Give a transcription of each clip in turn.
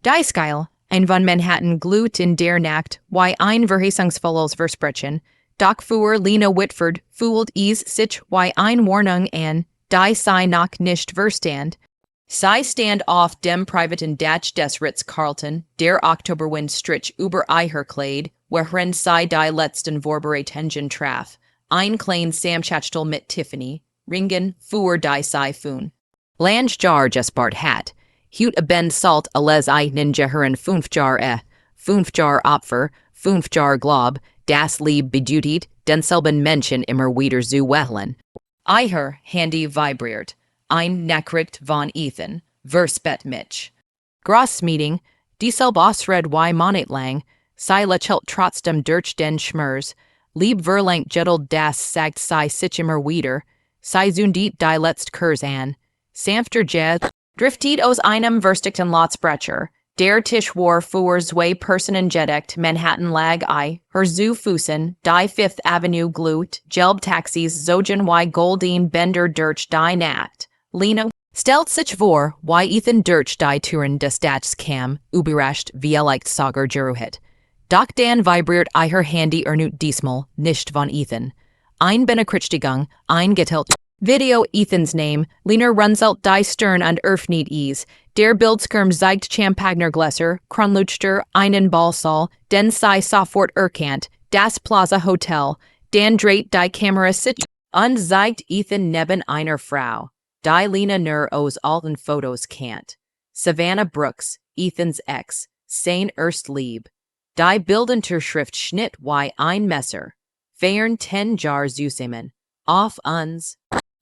Die Skyle, ein von Manhattan glut in der Nacht, why ein Verheißungsvolles Versprechen, doch für Lena Whitford, fooled is sich, why ein Warnung an, die sei noch nicht verstand. Sei stand auf dem privaten Dach des Ritz-Carlton, der Oktoberwind strich über ihr Kleid, worin sei die letzten Vorbereitungen traf, ein klein Samschachtel mit Tiffany, Ringen, für die sei fun. Lange jar Bart hat, hut ben salt alles einen Jahren 5 Jar 5 Jar Opfer, 5 Jar Glob, das Lieb bedutigt, denselben Menschen immer wieder zu wehlen. Ihr Handy vibriert, ein Nachricht von Ethan, verspet mich. Grossmeeting, dieselbe Ausred wie Monet lang, sei lächelt trotzdem durch den Schmerz, lieb verlangt jettelt das sagt sei sich immer wieder, sei zundiet die letzt Kurs an, sanfter Jazz, driftet aus einem verstickten Lotsbrecher, der Tisch war für zwei Personen gedeckt, Manhattan lag her zu Füßen, die Fifth Avenue glut, gelb Taxis zogen wie Goldin Bender durch die Nacht. Lena stellt sich vor, wie Ethan durch die Türen des Dachs kam, überrascht, vielleicht sogar geruhet. Doch dann vibriert ihr Handy diesmal nicht von Ethan. Ein Benachrichtigung, ein geteilt Video Ethans Name, Lena runzelt die Stirn und öffnet is, der Bildschirm zeigt Champagnergläser, Kronleuchter, einen Ballsaal, den sei sofort erkannt, das Plaza Hotel, dann dreht die Kamera sich und zeigt Ethan neben einer Frau, die Lena nur aus alten Fotos kennt. Savannah Brooks, Ethans Ex, sein erst Lieb. Die Bildunterschrift schnitt wie ein Messer. Fern 10 Jahre zusammen. Auf uns.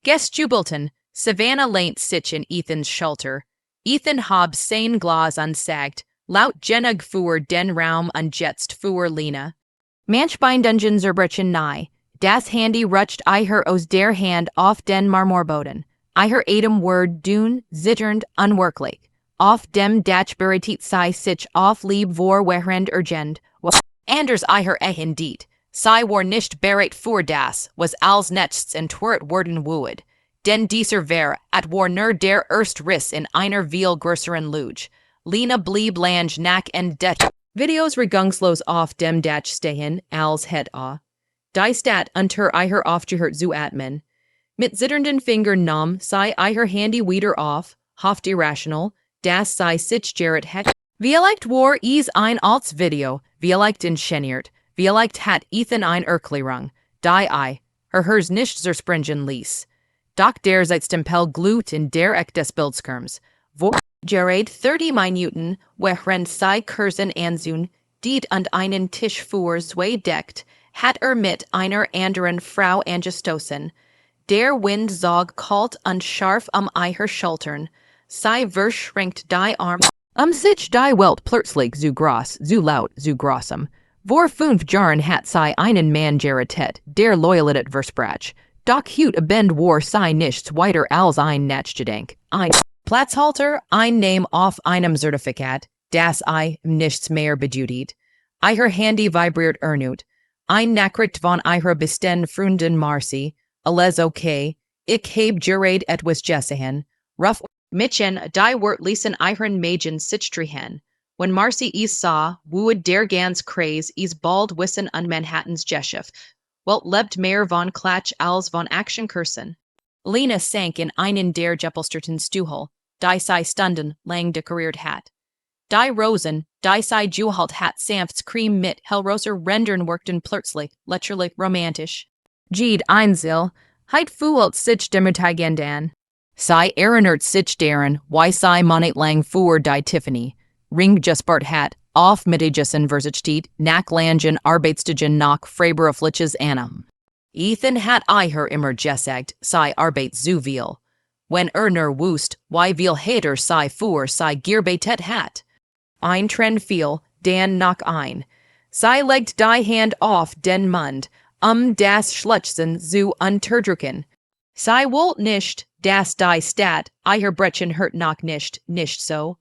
Jubiläum, Savannah lehnt sich in Ethans Schulter. Ethan hab sein Glas ansagt, laut genug für den Raum und jetzt für Lena. Manchbein Dungeons zerbrechen nahe. Das Handy rutscht ihr aus der Hand auf den Marmorboden. Ihr Atem word dun, zitternd, unwirklich. Auf dem Dach bereitet sei sich auf lieb vor während urgend. Anders ihr Diet. Sei war nicht bereit für das, was als nächstes entwirrt worden wuid. Denn dieser wäre, at war nur der erst Riss in einer viel größeren Luge. Lena blieb lang nach entdeckt. Videos regungslos auf dem Dach stehen, als het a. Die Stat unter ihr aufgehört zu atmen. Mit zitternden Fingern nahm sei ihr Handy wieder auf, hofft irrational, das sei sich gerät het. Vielleicht war is ein als Video, vielleicht inszeniert. Vielleicht hat Ethan ein Erklärung, die hers nicht zerspringen ließ. Doch der Zeitstempel glut in der Eck des Bildschirms, wo gerät 30 Minuten, während sei Kursen ansehen, diet und einen Tisch für zwei deckt, hat mit einer anderen Frau angestoßen. Der Wind zog kalt und scharf ihr Schultern, sei verschränkt die Arm, sich die Welt plötzlich zu groß, zu laut, zu großem. Vor 5 Jahren hat sei einen Mann gerettet, der Loyalität versprach. Doch hut abend war sei nichts weiter als ein Nachgedenk, ein Platzhalter, ein Name auf einem Zertifikat, das nichts mehr bedutigt. Ihr Handy vibriert erneut. Ein Nachricht von ihrer besten Freundin Marcy, alles okay, ich hab gerät etwas gesehen, ruff Mitchen, die Wort ließen ihren Mägen sich drehen. When Marcy is saw, would der ganz Kreis is bald wissen an Manhattans Geschichte, Welt lebt mehr von Klatsch als von Actionkursen. Lena sank in einen der gepolsterten Stuhl, die sei Stunden lang dekoriert hat. Die Rosen, die sei Juhalt hat sanfts Cream mit hellroser Rändern wirkten plötzlich, lächerlich romantisch. Jed Einzel, heit fühlt sich demütigend an. Sei erinnert sich daran, wie sei Monet lang für die Tiffany. Ring Bart hat, auf Mittiges Universität, nach langen Arbeitstagen nach freiberufliches Annam. Ethan hat ihr immer gesagt, sei Arbeit zu viel. Wenn nur wusst, wie viel Hater sei für sei gearbeitet hat. Ein Trend fiel, dann noch ein. Sei legt die Hand auf den Mund, das Schluchzen zu unterdrücken. Sei wollt nicht, dass die Stat, ihr Brechen hört noch nicht so.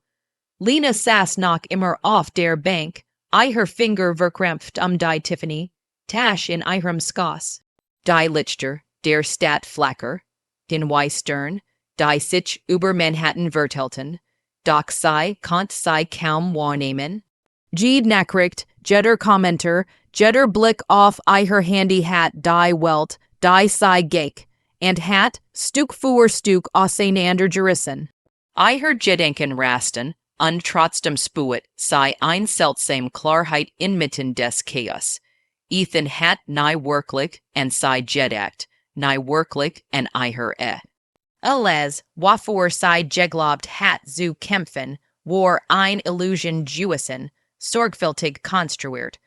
Lena saß noch immer auf der Bank, ihr Finger verkrampft die Tiffany, Tasch in ihrem Schoß. Die Lichter, der Stadt Flacker, den Weistern, die sich über Manhattan vertelten, Doc sei, kant sei kaum wahrnehmen. Jeed Nachricht, Jetter Commenter, Jetter Blick auf ihr Handy hat die Welt, die sei Geek, and hat, Stuk für Stuk auseinander gerissen. Ihr Gedenken rasten, und trotzdem spuet, sei ein seltsam Klarheit inmitten des Chaos. Ethan hat nie wirklich, and sei gedacht, nie wirklich, and ihr Alles, wofür sei geglaubt hat zu kämpfen, war ein Illusion Jewison, sorgfältig konstruiert,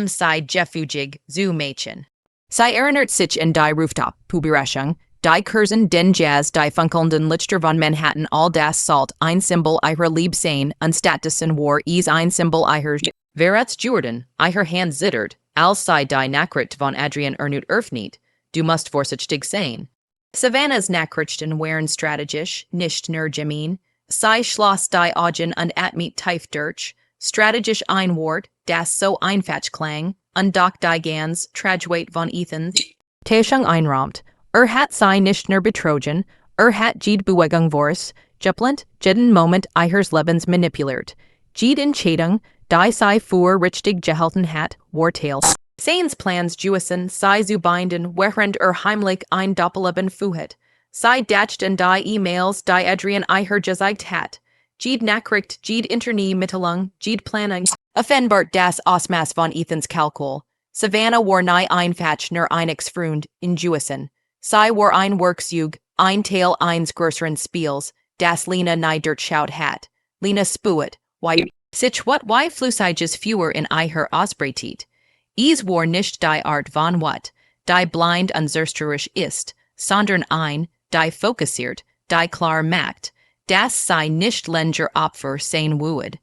sei gefugig zu Mädchen. Sei erinnert sich in die Rooftop, Puberachung, die Kursen den Jazz, die funkelnden Lichter von Manhattan, all das Salt, ein Symbol ihrer Liebsein, unstatisen war ein Symbol ihrer Verets Jordan, ihr Hand zittert, als sei die Nachricht von Adrian öffnet, du musst vorsichtig sein. Savannah's Nachrichten waren strategisch, nicht nur gemein, sei schloss die Augen und atmet tief durch, strategisch ein Wort, das so einfach klang, und doch die ganz Tragweite von Ethans Täuschung einrahmt, hat sei nicht nur betrogen, hat jede Bewegung vors, geplant, jeden Moment ihres Lebens manipuliert, jede Entscheidung, die sei für richtig gehalten hat, war Teil seines Plans Jewison sei zu binden, während heimlich ein Doppelleben führt, sei dacht in die E-Mails, die Adrian gezeigt hat, jede Nachricht, jede Interne-Mitteilung, jede Planung, offenbart das Ausmaß von Ethans Kalkül. Savannah war nie einfach nur einiges Freund in Jewison. Sei war ein Werkzeug, ein Teil eines größeren Spiels, das Lena nie durchschaut hat. Lena spuet, why flüssiges Feuer in ihr ausbreitet. Es war nicht die Art von wat, die blind und zerstörerisch ist, sondern ein, die fokussiert, die klar macht, das sei nicht länger Opfer sein wued.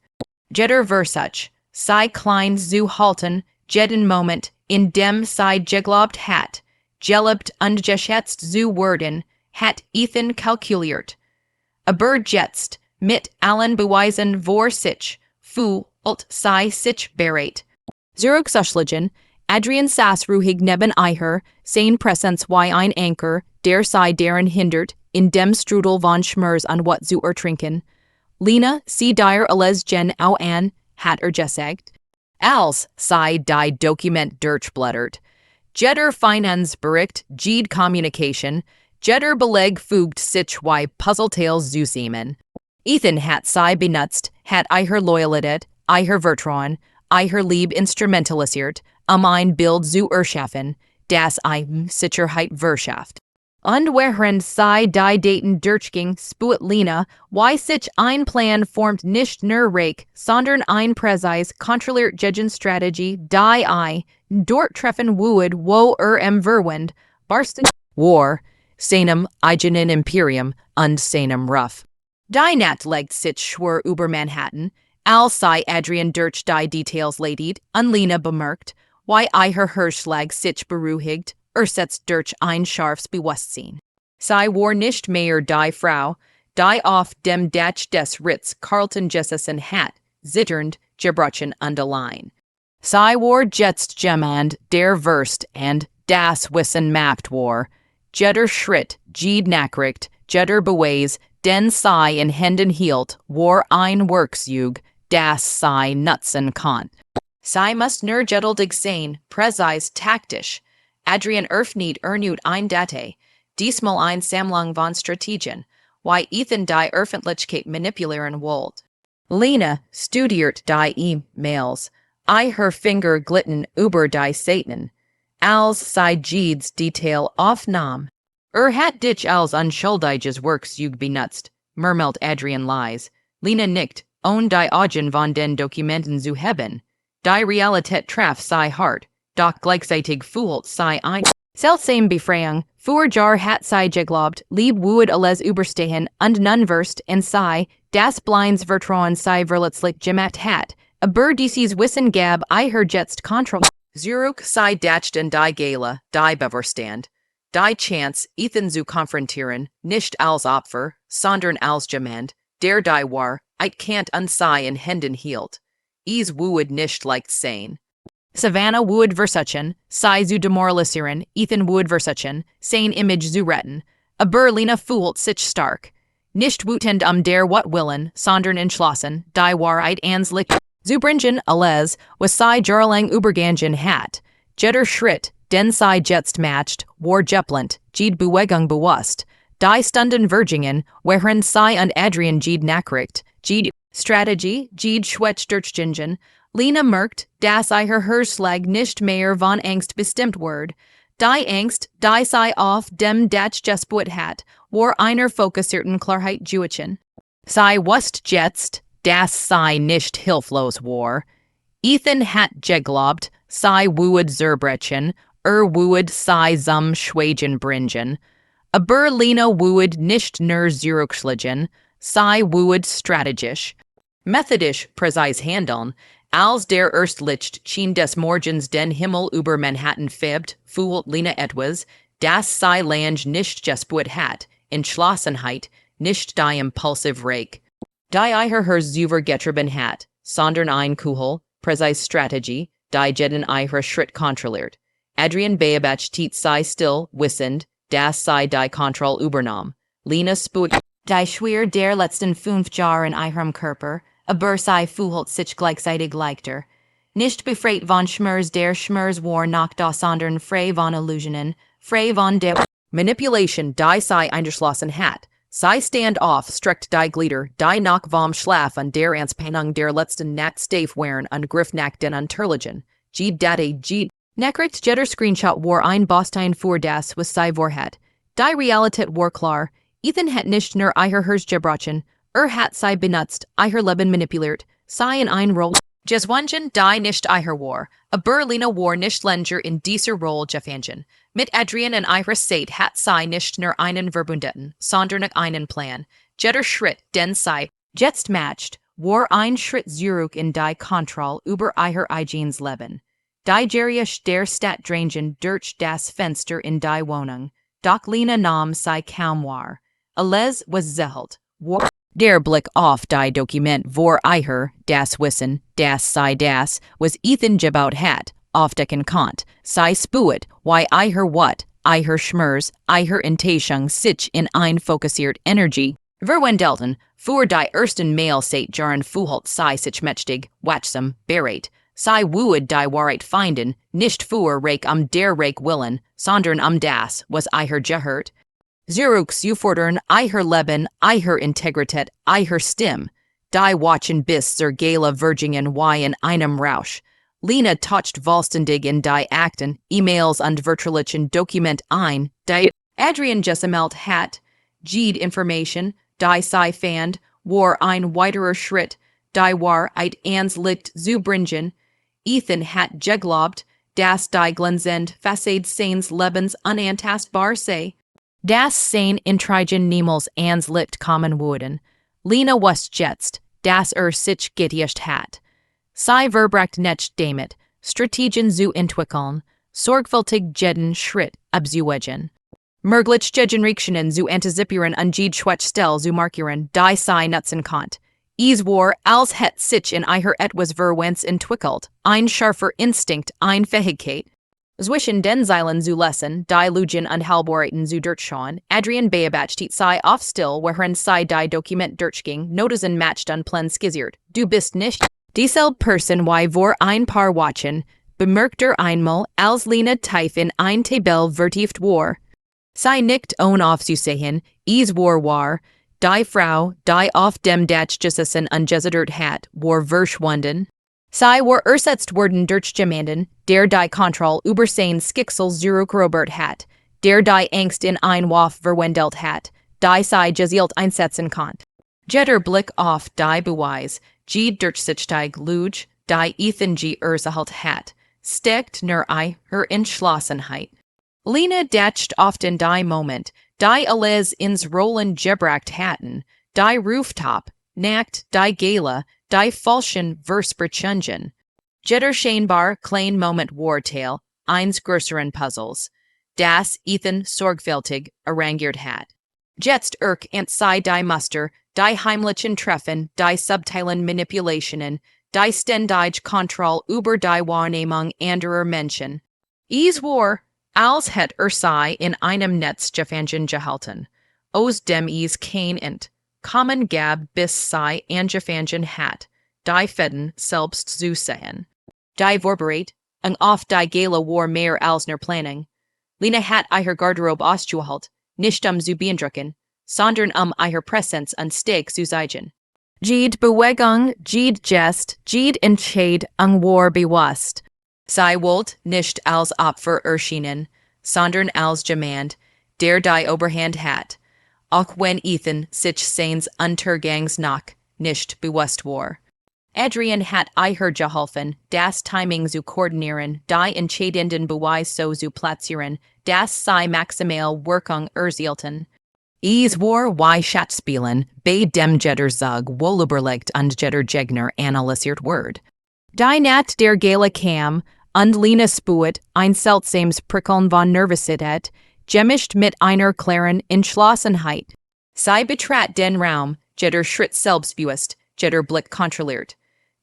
Jeder Versuch, sei klein zu halten, jeden Moment, in dem sei geglaubt hat, geliebt und geschätzt zu werden, hat Ethan kalkuliert. Aber jetzt, mit allen Beweisen vor sich, fühlt sei sich bereit. Zurückzuschlagen, Adrian saß ruhig neben ihr, sein Präsenz wie ein Anker, der sei daran hindert, in dem Strudel von Schmerz an wat zu ertrinken. Lena, sie dir alles gen au an, hat gesagt. Als sei die Dokument durchblättert. Jeder Finanzbericht, jede Communication, jeder Beleg fügt sich wie Puzzleteils zusammen. Ethan hat sei benutzt, hat ihr Loyalität, ihr Vertrauen, ihr Lieb instrumentalisiert, ein Bild zu erschaffen, das Sicherheit verschafft. Und während sei die Daten durchging, spuet Lena, wie sich ein Plan formt nicht nur reich, sondern ein präzise, kontrolliert Strategie, die dort treffen wued, wo im Verwend, barsten war, seinem eigenen Imperium und seinem Ruf. Die Nacht legt sich schwur über Manhattan, als sei Adrian durch die Details leidet, und Lena bemerkt, wie ihr Hirschlag sich beruhigt, setzt durch ein scharfes Bewusstsein. Sei war nicht mehr die Frau, die auf dem Dach des Ritz Carlton Jessassen hat, zitternd, gebrochen und allein. Sei war jetzt jemand, der Wurst und das Wissen macht war, jeder Schritt, jede Nachricht, jeder Beweis, den sei in Händen hielt, war ein Werkzeug, das sei nutzen kann. Sei muss nur geduldig sein, präzise taktisch. Adrian öffnet ein Date, diesmal ein Sammlung von Strategien, wie Ethan die Öffentlichkeit manipulieren wollt. Lena studiert die E-Mails, ihr Finger glitten über die Seiten, als sei jedes Detail aufnahm. Hat dich als unschuldiges Werkzeug benutzt, murmelt Adrian leise. Lena nickt, die Augen von den Dokumenten zu haben. Die Realität traf sei hart. Doch gleichzeitig fühlt sei ein seltsame Befreiung, für hat sei geglaubt, lieb wued alles überstehen und nun wirst in sei, das blinds Vertrauen sei verletzlich gemacht hat, aber dieses Wissen gab ihr jetzt Kontrolle. Zurück sei dacht in die Gala, die Beverstand, die Chance, Ethan zu konfrontieren, nicht als Opfer, sondern als jemand, der die war, kannt und sei in Händen hielt. Es wued nicht leicht sein. Savannah would versuchen, sei zu demoralisieren, Ethan would versuchen, sein Image zu retten, aber Lena fühlt sich stark. nicht wütend der what willen, sondern entschlossen, die Wahrheit anslicht. Zubringen alles, was sei Jarlang Übergangen hat. Jetter Schritt, den sei jetzt matcht, war Jeplent, Jed Bewegung bewusst. Die Stunden Vergingen, wherein sei und Adrian Jed Nachricht, Jed Strategie, Jed Schwetz Durchgingen, Lena merkt, dass Herslag nicht mehr von Angst bestimmt word. Die Angst, die sei auf dem Dach gesput hat, war einer fokussierten Klarheit Juichen. Sei wust jetzt, das sei nicht hilflos war. Ethan hat geglobt, sei wued zerbrechen, wued sei zum Schwagen bringen. Aber Lena wued nicht nur zurückschlagen, sei wued strategisch. Methodisch präzise handeln, als der Erstlicht schien des Morgens den Himmel über Manhattan febt, fühlt Lena etwas, das sei Lange nicht gesput hat, Entschlossenheit, nicht die impulsive Reich. Die her Zuver getrieben hat, sondern ein Kuhel, präzise Strategie, die jeden Schritt kontrolliert. Adrian Beabach tiet sei still, wissend, das sei die Kontrolle übernahm. Lena sput, die Schwer der letzten 5 Jahre in ihrem Körper, aber sei fühlt sich gleichzeitig leichter. Nicht befreit von Schmerz der Schmerz war nach da sondern frei von Illusionen, frei von der Manipulation die sei eingeschlossen hat. Sei stand off, streckt die Glieder, die nach vom Schlaf und der Anspannung der letzten Nacht steif waren und griff nach den Unterliegen. Jed Date Jed. Nachricht jetter Screenshot war ein Bostein für das, was sei vorhat. Die Realität war klar, Ethan hat nicht nur hers gebrochen, hat sei benutzt, Leben manipuliert, sei in ein Roll. Jeswangen die nicht war, aber Lena war nicht länger in dieser Rolle gefangen. Mit Adrian und Seit hat sei nicht nur einen verbündeten, sondern einen Plan. Jetter Schritt, den sei jetzt matcht, war ein Schritt zurück in die Kontrolle über eigenes Leben. Die Geriach der Stadt drangen durch das Fenster in die Wohnung, doch Lena nahm sei kaum wahr. Alles was zählt, war der Blick auf die Dokument vor das Wissen, das sei das, was Ethan gebaut hat, aufdecken konnt, sei spuet, why what, Schmerz, Enttäuschung sich in ein fokussiert Energie. Verwendelten, für die ersten Mail seit Jahren fühlt sei sich mächtig, wachsam, bereit. Sei wued die Wahrheit finden, nicht für Reich der Reich willen, sondern das, was gehört. Zurück zu fordern, Leben, Integrität, Stimme. Die watchen bis zur Gala Vergingen wie in einem Rausch. Lena touched vollständig in die Akten, E-Mails und virtuellen Dokument ein, die Adrian gesammelt hat. Jed Information, die sei fand, war ein weiterer Schritt, die Wahrheit anslicht zu bringen. Ethan hat geglobt, dass die Glänzend Fassade seines Lebens unantastbar sei. Das sein Intrigen niemals anslicht kommen würden. Lena wusste jetzt, dass sich gedicht hat. Sei verbracht nicht damit, Strategien zu entwickeln, sorgfältig jeden Schritt abzuwägen. Merglich Reaktionen zu antizipieren und jede Schwachstelle zu markieren, die sei nutzen konnt. Es war, als hätte sich in etwas verwens entwickelt, ein scharfer Instinkt, ein Fähigkeit. Zwischen den Zeilen zu lesen, die Lügen und Halbwahrheiten zu durchschauen, Adrian Beabach tiet sei oft still, während sei die Dokument durchging, Notizen matcht und plan skizziert. Du bist nicht dieselbe Person wie vor ein paar Wochen, bemerkt einmal, als Lena tief in ein Tabell vertieft war. Sei nicht aufzusehen, es war, die Frau, die auf dem Dach gesessen und gezittert hat, war verschwunden. Sei war ersetzt worden durch jemanden, der die Kontrolle über sein Schicksal zurückerobert hat, der die Angst in ein Waf verwandelt hat, die sei gezielt einsetzen konnt. Jetter Blick auf die Beweis, die durchsichtig Lüge, die Ethan erzielt hat, steckt nur Entschlossenheit. Lena dacht often die Moment, die alles ins Rollen gebracht hatten, die Rooftop, Nacht, die Gala, die falschen Versprechungen. Jetter scheinbar klein Moment Warteil, eins größeren Puzzles, das Ethan sorgfältig arrangiert hat. Jetzt ant sei die Muster, die heimlichen Treffen, die subtilen Manipulationen, die ständige Kontrolle über die Wahrnehmung anderer Menschen. Es war, als hätte sei in einem Netz gefangen gehalten. Aus dem kein Ent, common gab bis sei angefangen hat, die fedden selbst zu sehen. Die vorbereit, ang oft die Gala war mehr als nur Planning. Lena hat ihr Garderobe auszuhalt, nicht zu beeindrucken, sondern ihr Präsenz an Steg zu zeigen. Jede Bewegung, jede Gest, jede Entscheid war bewusst. Sie wollt nicht als Opfer erschienen, sondern als jemand, der die Oberhand hat, auch wenn Ethan sich seines Untergangs nach nicht bewusst war. Adrian hat ihr geholfen, das Timing zu koordinieren, die entscheidenden Beweise so zu platzieren, dass sie maximal Wirkung erzielten. Es war wie Schatzspielen, bei dem jeder Zug wohlüberlegt und jeder Gegner analysiert wird. Die Nacht der Gala kam, und Lena spürt ein seltsames Prickeln von Nervosität, gemischt mit einer klaren Entschlossenheit. Sie betrat den Raum, jeder Schritt selbstbewusst, jeder Blick kontrolliert.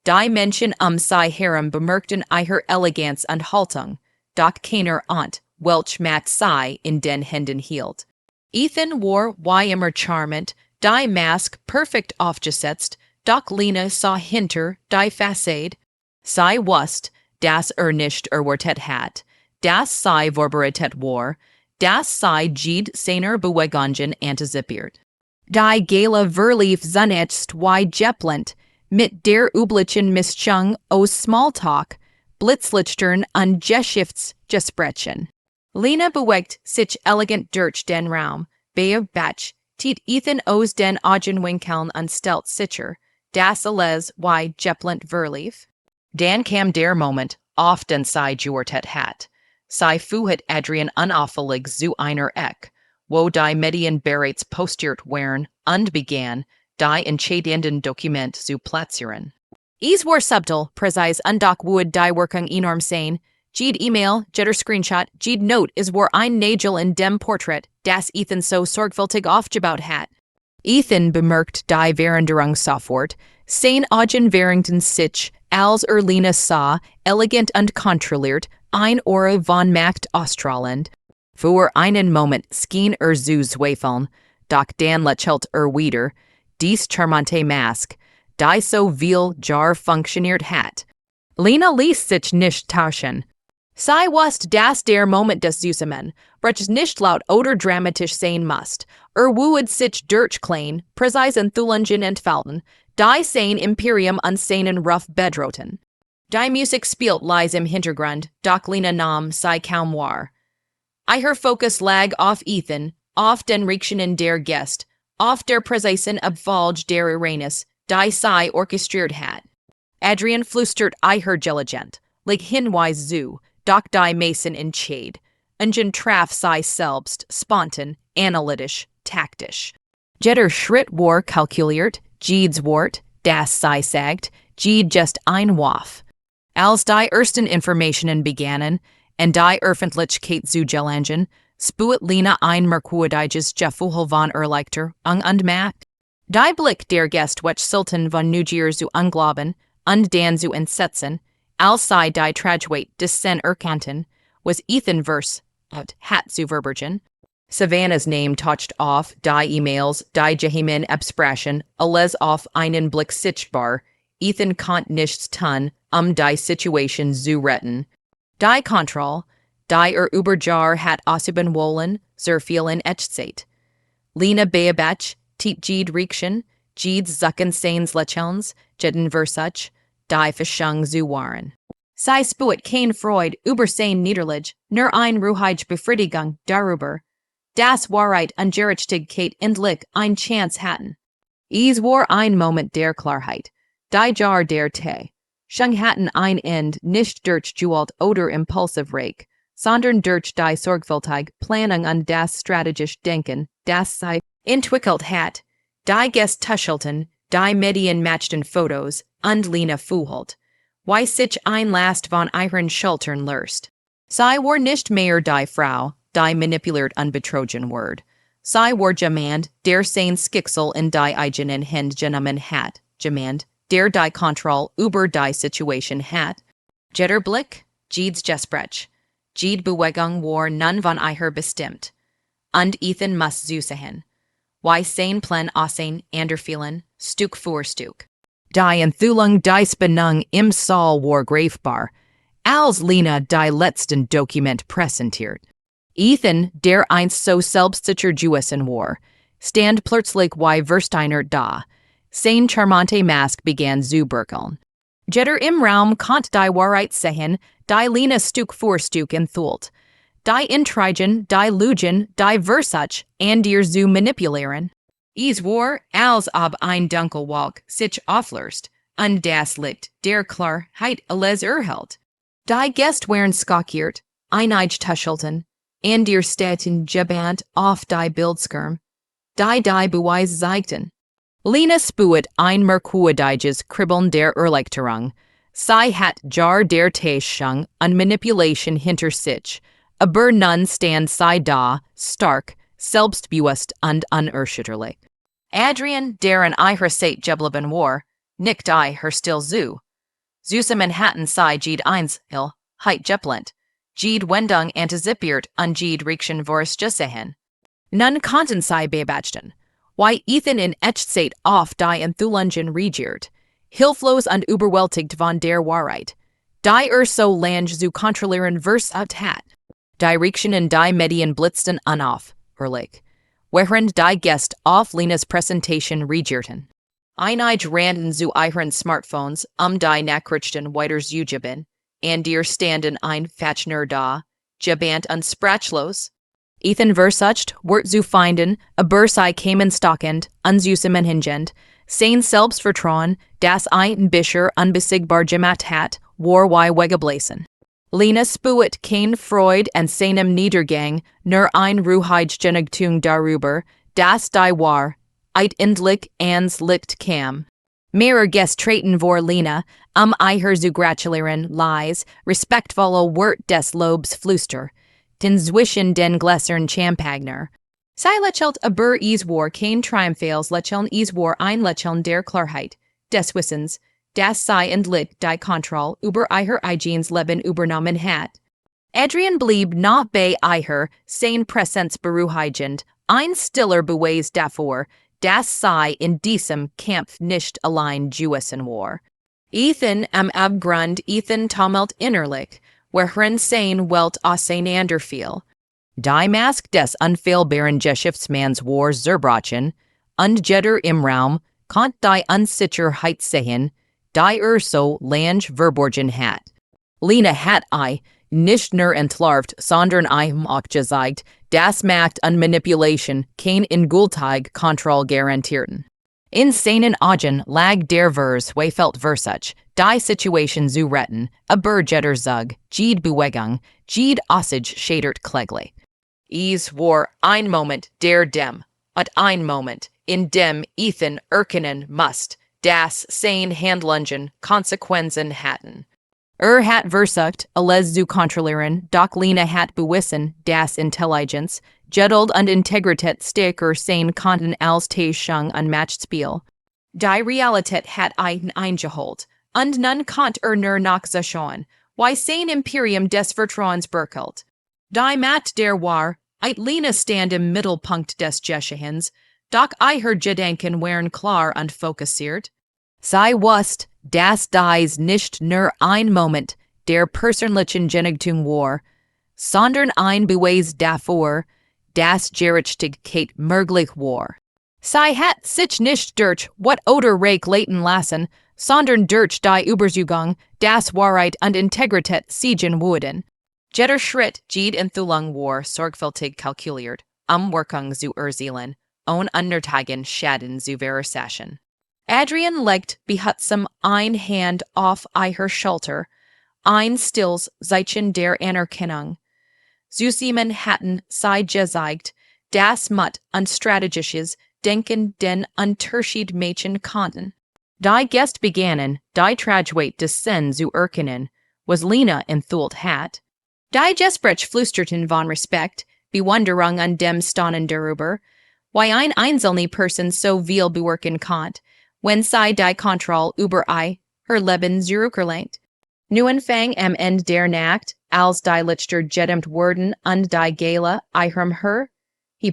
Die Menschen sie herum bemerkten ihre Eleganz und Haltung, doch keiner ahnt, welch Macht sie in den Händen hielt. Ethan war wie immer charmant, die Mask perfekt aufgesetzt, doch Lena sah hinter die Fassade. Sie wusste, dass nicht erwartet hat, dass sie vorbereitet war, dass sie jede seiner Bewegungen antizipiert. Die Gala verlief zunächst wie geplant, mit der üblichen Mischung aus Smalltalk, Blitzlichtern und Geschäftsgesprächen. Lena bewegt sich elegant durch den Raum, beobachtet tiet Ethan aus den Augenwinkeln und stellt sicher, dass alles wie geplant verlief. Dann kam der Moment, auf den sie gewartet hat. Sie führt Adrian unauffällig zu einer Ecke, wo die Medien bereits postiert waren und begann, die entscheidenden Dokument zu platzieren. Es war subtil, präzise und doch would die Wirkung enorm sein. Jede E-Mail, jeder Screenshot, jede Note ist war ein Nagel in dem Porträt, das Ethan so sorgfältig aufgebaut hat. Ethan bemerkt die Veränderung sofort, sein Augen während sich, als Lena sah, elegant und kontrolliert, ein Aura von Macht ausstrahlend. Für einen Moment schien zu zweifeln, doch dann lächelt wieder, dies charmante Mask, die so viel jar funktioniert hat. Lena ließ sich nicht tauschen. Sie wusste, dass der Moment des Zusammen, welches nicht laut oder dramatisch sein muss, would sich durchklein, präzise und Thulungen entfalten, die sein Imperium an seinen Ruf bedrohten. Die Musik spielt leise im Hintergrund, doch Lena nahm sie kaum wahr. Ihr Fokus lag auf Ethan, auf den Reaktionen der Gäste, auf der präzisen Abfolge der Ereignis, die sie orchestriert hat. Adrian flüstert ihr diligent, leg Hinweis zu, doch die Mason entscheid. Ungen traf sie selbst, spontan, analytisch, taktisch. Jeder Schritt war kalkuliert, jedes Wort, das sie sagt, jed just ein Waff. Als die ersten Informationen begannen, und die Öffentlichkeit zu gelangen, spürt Lena ein merkwürdiges Gefühl von Erleichterung und Macht. Die Blick der Gäste welch Sultan von Neugier zu Unglauben und dann zu Entsetzen, als sie die Tragweite des Sen erkannten, was Ethan vers hat zu verbergen. Savannah's name touched auf die E-Mails, die geheimen Absprachen, alles auf einen Blick sichtbar. Ethan konnte nichts tun, die Situation zu retten. Die Kontrolle, die Überjar hat ausüben wollen, sehr viel in Echtzeit. Lena beobachtet, jede Reaktion, jedes Zucken seines Lächelns, jeden Versuch, die Verschung zu wahren. Sie spürt kein Freude über sein Niederlage, nur ein ruhige Befriedigung darüber, dass Wahrheit und Gerechtigkeit endlich eine Chance hatten. Es war ein Moment der Klarheit, die Jar der Tee. Schon hatten ein End nicht durch Gewalt oder impulsiv Reich, sondern durch die sorgfältige Planung und das strategisch Denken, das sie entwickelt hat. Die Gäste tuschelten, die Medien matchten Fotos, und Lena fühlt, wie sich ein Last von ihren Schultern löst. Sie war nicht mehr die Frau, die manipuliert und betrogen wird. Sie war jemand, der sein Schicksal in die eigenen Hände genommen hat, jemand, der die Kontrolle über die Situation hat. Jeder Blick, jedes Gespräch, jede Bewegung war nun von ihr bestimmt. Und Ethan muss zusehen. why sein plen aussehen anderfelen, stuk voor stuk. Die enthulung die spenung im Saal war graafbar, als Lena die letzten Dokument präsentiert. Ethan, der einst so selbstsicher Jewesen war, stand plötzlich wie Versteiner da. Sein charmante Mask begann zu burkeln. Jetter im Raum konnte die Wahrheit sehen, die Lena stuk voor stuk enthult. Die intrigen, die Lügen, die Versuch, and dir zu manipulieren. Es war, als ob ein Dunkelwalk sich auflöst, und das Licht der Klarheit alles erhält. Die Gäste waren schockiert, einige tuschelten, and dir Städten gebannt auf die Bildschirm. Die Beweise zeigten. Lena spuet ein merkwürdiges Kribbeln der Erleichterung. Sie hat Jar der Täuschung und Manipulation hinter sich, aber nun stand sie da, stark, selbstbewusst und unerschütterlich. Adrian, der in ihrer Zeit geblieben war, nickt ihr still zu. Süße Manhattan sei Jed Einzel, heit geplent, Jed Wendung antizipiert und Jed Riekchen Voris gesehen. Nun konnten sie beobachten, why Ethan in Echtzeit auf die Enthulungen regiert, hilflos und überwältigt von der Wahrheit, die so lange zu kontrollieren versucht hat. Die Riekchen und die Medien blitzten auf, ehrlich, während die Gäste auf Lenas Präsentation regierten. Einige rannten zu ihren Smartphones, die Nachrichten weiter zu geben, und dir standen ein Fatschner da, gebannt und sprachlos. Ethan versucht, Wort zu finden, aber sie kamen stockend, unzusammenhängend, sein Selbstvertrauen, das ein Bischer unbesiegbar gemacht hat, war wie weggeblasen. Lena spuet kein Freude an seinem Niedergang, nur ein Ruhiggenugtuung darüber, dass die Wahrheit endlich ans Licht kam. Mehrere Gäste traten vor Lena, ihr zu gratulieren, leise, respektvolle Wort des Lobs flüster, den zwischen den Gläsern Champagner. Sie lächelt aber es war kein triumphales Lächeln, es war ein Lächeln der Klarheit, des Wissens, dass sie endlich die Kontrolle über ihr eigenes Leben übernommen hat. Adrian blieb noch bei ihr sein Präsenz beruhigend, ein stiller Beweis dafür, dass sie in diesem Kampf nicht allein gewesen war. Ethan am Abgrund, Ethan taumelt innerlich, worin sein Welt auseinanderfiel. Die Mask des unfehlbaren Geschäftsmanns war zerbrochen, und Jetter im Raum konnte die Unsicherheit sehen, die so lange verborgen hat. Lena hat nicht nur entlarvt, sondern auch gezeigt, dass Macht und Manipulation kein ungültige Kontrolle garantierten. In seinen Augen lag der Feld Versuch, die Situation zu retten, aber Jetter Zug, Jed Bewegung, Jed Aussage schadert kläglich. Es war ein Moment der dem, und ein Moment, in dem Ethan erkennen musste, dass sein Handlungen Konsequenzen hatten. Hat versucht, alles zu kontrollieren, doch Lena hat bewiesen, dass Intelligenz, Geduld und Integrität stärker sein konnten als Täuschung und Machtspiel. Die Realität hat eingeholt, und nun konnte nur noch schauen, wie sein Imperium des Vertrauens burkelt. Die Macht der Wahrheit, Lena stand im Mittelpunkt des Geschehens, doch ihr Gedanken waren klar und fokussiert. Sie wusste, dass dies nicht nur ein Moment der persönlichen Genugtuung war, sondern ein Beweis dafür, dass Gerechtigkeit möglich war. Sie hat sich nicht durch what oder Reich leiten lassen, sondern durch die Überzeugung, dass Wahrheit und Integrität siegen würden. Jeder Schritt Jed Enthulung war sorgfältig kalkuliert, Wirkung zu erzielen, ohne unnötigen Schaden zu verursachen. Adrian legt behutsam ein Hand auf ihr Schulter, ein stilles Zeichen der Anerkennung. Zusammen hatten sie gezeigt, dass Mut und strategisches Denken den Unterschied machen konnten. Die Gäste begannen, die Tragweite des Sinn zu erkennen, was Lena enthüllt hat. Die Gespräche flüsterten von Respekt, Bewunderung und dem Staunen darüber, wie eine einzelne Person so viel bewirken konnte, wenn sie die Kontrolle über ihr Leben zurückerlangt. Nun fang am Ende der Nacht, als die Lichter gedämmt wurden und die Gala ihrem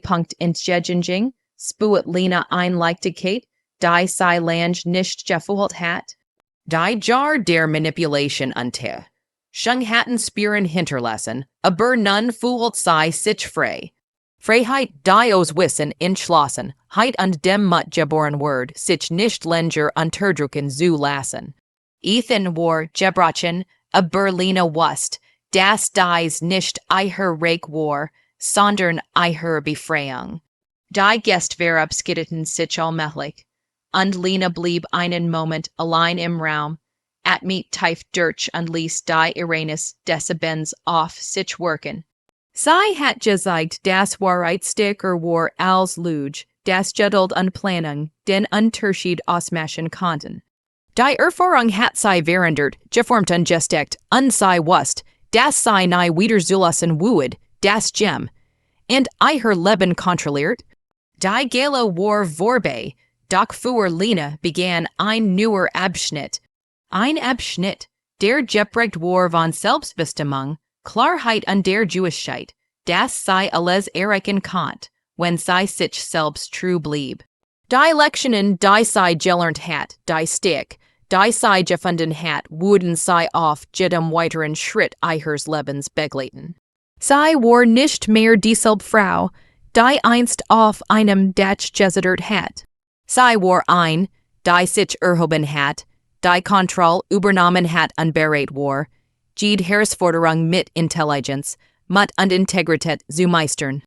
Punkt entgegenging, spuet Lena ein Leichtigkeit, die sei Lange nicht gefühlt hat, die Jar der Manipulation unter. Shung hatten Spieren hinterlassen, aber nun fühlt sei sich frei. Freiheit die aus Wissen entschlossen, heit und dem Mut geboren Word, sich nicht länger unterdrücken zu lassen. Ethan war gebrochen, aber Lena wusst, dass dies nicht ihr Reich war, sondern ihr Befreiung. Die Gestverabschiedeten sich allmählich, und Lena blieb einen Moment allein im Raum, atmet tief durch und ließ die Irenes des auf sich wirken. Sie hat gesagt, dass Wahrheit stärker war als Lüge, das Geduld und Planung den Unterschied ausmachen konnten. Die Erfahrung hat sie verändert, geformt und gesteckt, und sie wusst, dass sie nie wieder zulassen würde, das Gem, und ihr Leben kontrolliert. Die Gala war vorbei, doch für Lena begann ein neuer Abschnitt. Ein Abschnitt, der geprägt war von Selbstbestimmung, Klarheit und der Gewissheit, dass sie alles erreichen konnte, wenn sie sich selbst treu blieb. Die Lektionen, die sie gelernt hat, die Stick, die sie gefunden hat, würden sie auf jedem weiteren Schritt ihres Lebens begleiten. Sie war nicht mehr dieselbe Frau, die einst auf einem Dach gesedert hat. Sie war ein, die sich erhoben hat, die Kontrolle übernommen hat und bereit war, jede Herausforderung mit Intelligenz, Mut und Integrität zu meistern.